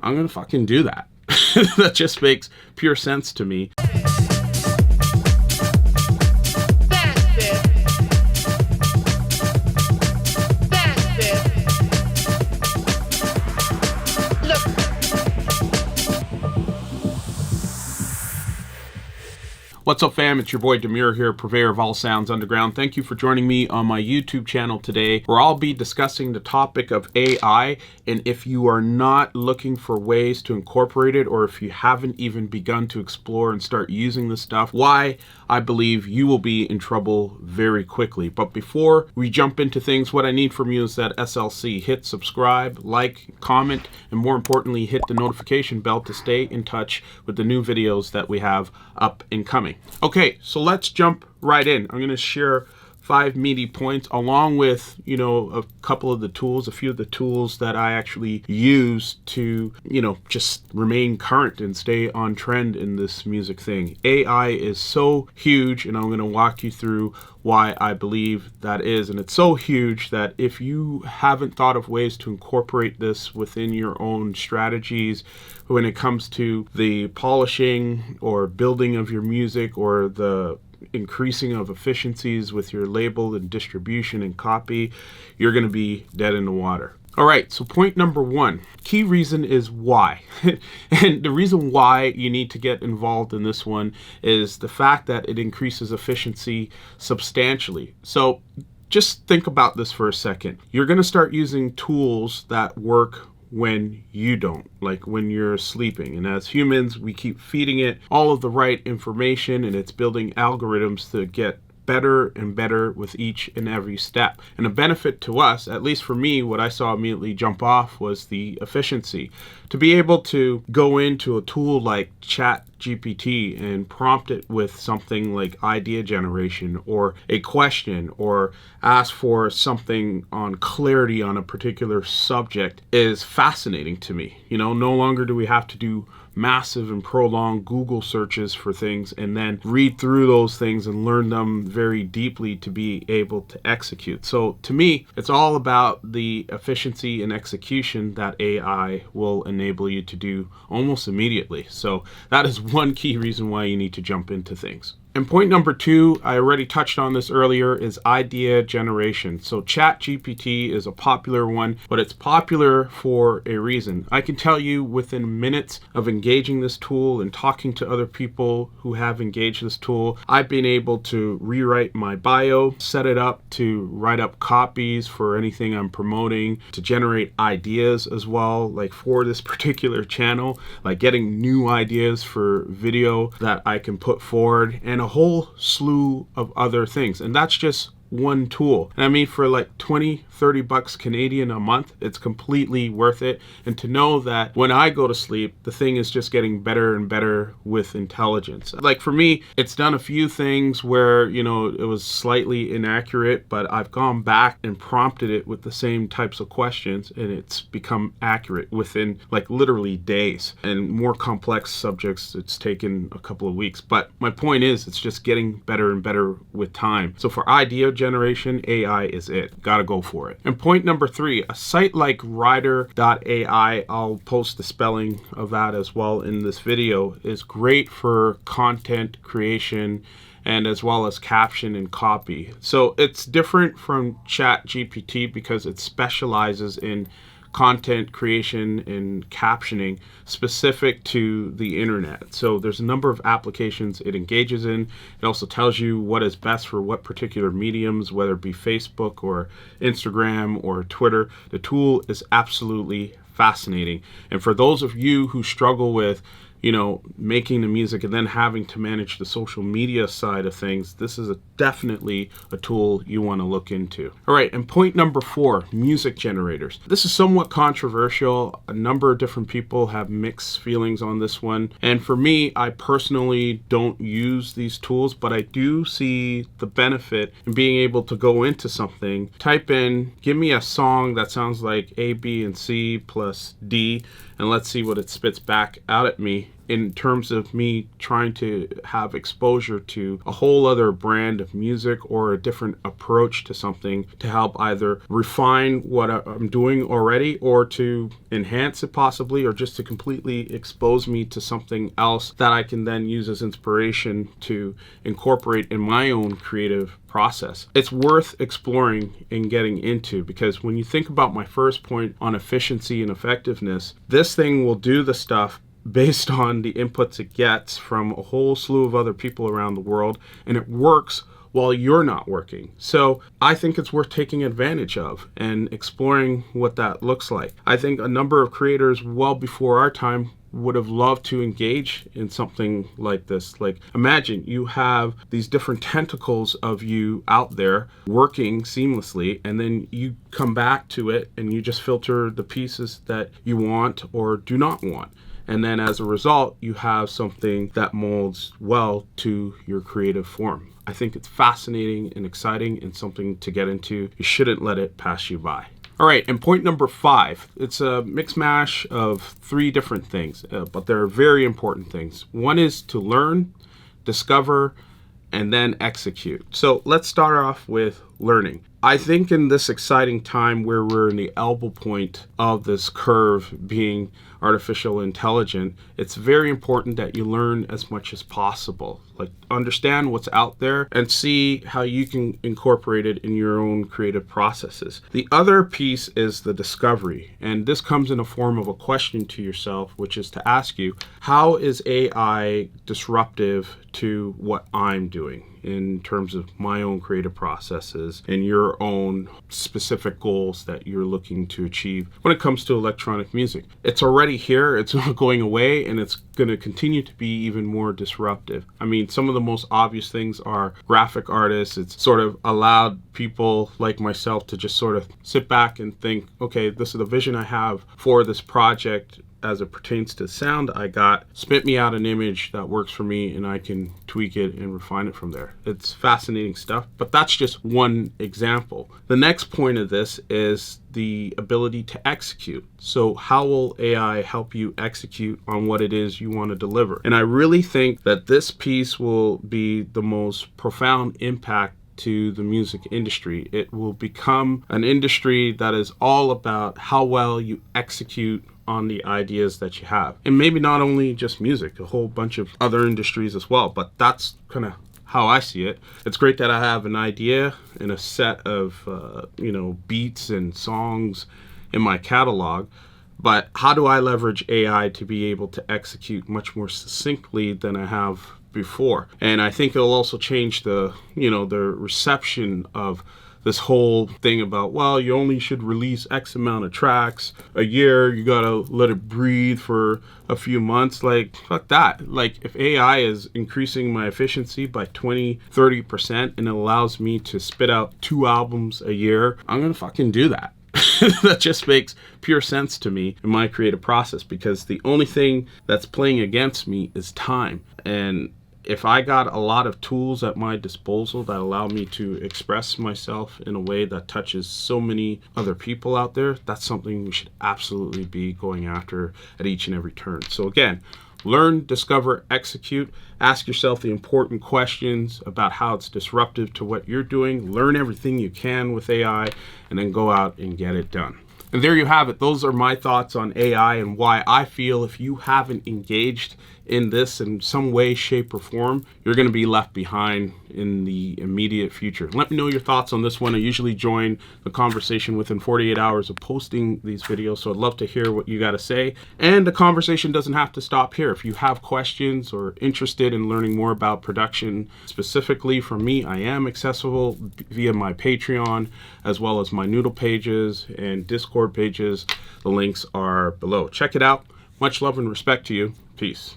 I'm going to fucking do that. That just makes pure sense to me. What's up, fam? It's your boy Demuir here, purveyor of all sounds underground. Thank you for joining me on my YouTube channel today, where I'll be discussing the topic of AI. And if you are not looking for ways to incorporate it, or if you haven't even begun to explore and start using this stuff, why I believe you will be in trouble very quickly. But before we jump into things, what I need from you is that SLC. Hit subscribe, like, comment, and more importantly, hit the notification bell to stay in touch with the new videos that we have up and coming. Okay, so let's jump right in. I'm going to share 5 meaty points along with, a couple of the tools, a few of the tools that I actually use to, just remain current and stay on trend in this music thing. AI is so huge, and I'm going to walk you through why I believe that is. And it's so huge that if you haven't thought of ways to incorporate this within your own strategies when it comes to the polishing or building of your music, or the increasing of efficiencies with your label and distribution and copy, you're going to be dead in the water. All right, so point number 1, key reason is why. And the reason why you need to get involved in this one is the fact that it increases efficiency substantially. So just think about this for a second. You're going to start using tools that work when you don't, like when you're sleeping. And as humans, we keep feeding it all of the right information, and it's building algorithms to get better and better with each and every step. And a benefit to us, at least for me, what I saw immediately jump off was the efficiency. To be able to go into a tool like ChatGPT and prompt it with something like idea generation or a question, or ask for something on clarity on a particular subject, is fascinating to me. No longer do we have to do massive and prolonged Google searches for things and then read through those things and learn them very deeply to be able to execute. So to me, it's all about the efficiency and execution that AI will enable you to do almost immediately. So that is one key reason why you need to jump into things. And point number 2, I already touched on this earlier, is idea generation. So ChatGPT is a popular one, but it's popular for a reason. I can tell you within minutes of engaging this tool and talking to other people who have engaged this tool, I've been able to rewrite my bio, set it up to write up copies for anything I'm promoting, to generate ideas as well, like for this particular channel, like getting new ideas for video that I can put forward, and a whole slew of other things. And that's just one tool. And I mean, for like 20-30 bucks Canadian a month, it's completely worth it. And to know that when I go to sleep, the thing is just getting better and better with intelligence. Like for me, it's done a few things where, it was slightly inaccurate, but I've gone back and prompted it with the same types of questions, and it's become accurate within like literally days. And more complex subjects, it's taken a couple of weeks. But my point is, it's just getting better and better with time. So for idea generation, AI is it. Gotta go for it. And point number 3, a site like Linktr.ee, I'll post the spelling of that as well in this video, is great for content creation and as well as caption and copy. So it's different from ChatGPT because it specializes in content creation and captioning specific to the internet. So there's a number of applications it engages in. It also tells you what is best for what particular mediums, whether it be Facebook or Instagram or Twitter. The tool is absolutely fascinating. And for those of you who struggle with making the music and then having to manage the social media side of things, this is definitely a tool you want to look into. All right, and point number 4, music generators. This is somewhat controversial. A number of different people have mixed feelings on this one. And for me, I personally don't use these tools, but I do see the benefit in being able to go into something, type in, give me a song that sounds like A, B, and C plus D, and let's see what it spits back out at me. in terms of me trying to have exposure to a whole other brand of music or a different approach to something to help either refine what I'm doing already or to enhance it possibly, or just to completely expose me to something else that I can then use as inspiration to incorporate in my own creative process. It's worth exploring and getting into, because when you think about my first point on efficiency and effectiveness, this thing will do the stuff based on the inputs it gets from a whole slew of other people around the world, and it works while you're not working. So I think it's worth taking advantage of and exploring what that looks like. I think a number of creators well before our time would have loved to engage in something like this. Like, imagine you have these different tentacles of you out there working seamlessly, and then you come back to it and you just filter the pieces that you want or do not want. And then as a result, you have something that molds well to your creative form. I think it's fascinating and exciting and something to get into. You shouldn't let it pass you by. All right, and point number 5, it's a mix mash of 3 different things, but they're very important things. One is to learn, discover, and then execute. So let's start off with learning. I think in this exciting time where we're in the elbow point of this curve being artificial intelligence, it's very important that you learn as much as possible. Like, understand what's out there and see how you can incorporate it in your own creative processes. The other piece is the discovery, and this comes in a form of a question to yourself, which is to ask you, how is AI disruptive to what I'm doing in terms of my own creative processes and your own specific goals that you're looking to achieve when it comes to electronic music? It's already here, it's not going away, and it's going to continue to be even more disruptive. I mean, some of the most obvious things are graphic artists. It's sort of allowed people like myself to just sort of sit back and think, okay, this is the vision I have for this project as it pertains to sound I got. Spit me out an image that works for me and I can tweak it and refine it from there. It's fascinating stuff, but that's just one example. The next point of this is the ability to execute. So how will AI help you execute on what it is you want to deliver? And I really think that this piece will be the most profound impact to the music industry. It will become an industry that is all about how well you execute on the ideas that you have. And maybe not only just music, a whole bunch of other industries as well, but that's kind of how I see it. It's great that I have an idea and a set of beats and songs in my catalog, but how do I leverage AI to be able to execute much more succinctly than I have before? And I think it'll also change the reception of this whole thing about, well, you only should release X amount of tracks a year. You gotta let it breathe for a few months. Like, fuck that. Like, if AI is increasing my efficiency by 20-30% and it allows me to spit out 2 albums a year, I'm gonna fucking do that. That just makes pure sense to me in my creative process, because the only thing that's playing against me is time. And if I got a lot of tools at my disposal that allow me to express myself in a way that touches so many other people out there, that's something we should absolutely be going after at each and every turn. So again, learn, discover, execute. Ask yourself the important questions about how it's disruptive to what you're doing. Learn everything you can with AI, and then go out and get it done. And there you have it. Those are my thoughts on AI and why I feel if you haven't engaged in this in some way, shape, or form, you're going to be left behind in the immediate future. Let me know your thoughts on this one. I usually join the conversation within 48 hours of posting these videos, so I'd love to hear what you got to say. And the conversation doesn't have to stop here. If you have questions or interested in learning more about production specifically from me, I am accessible via my Patreon, as well as my Noodle pages and Discord pages. The links are below. Check it out. Much love and respect to you. Peace.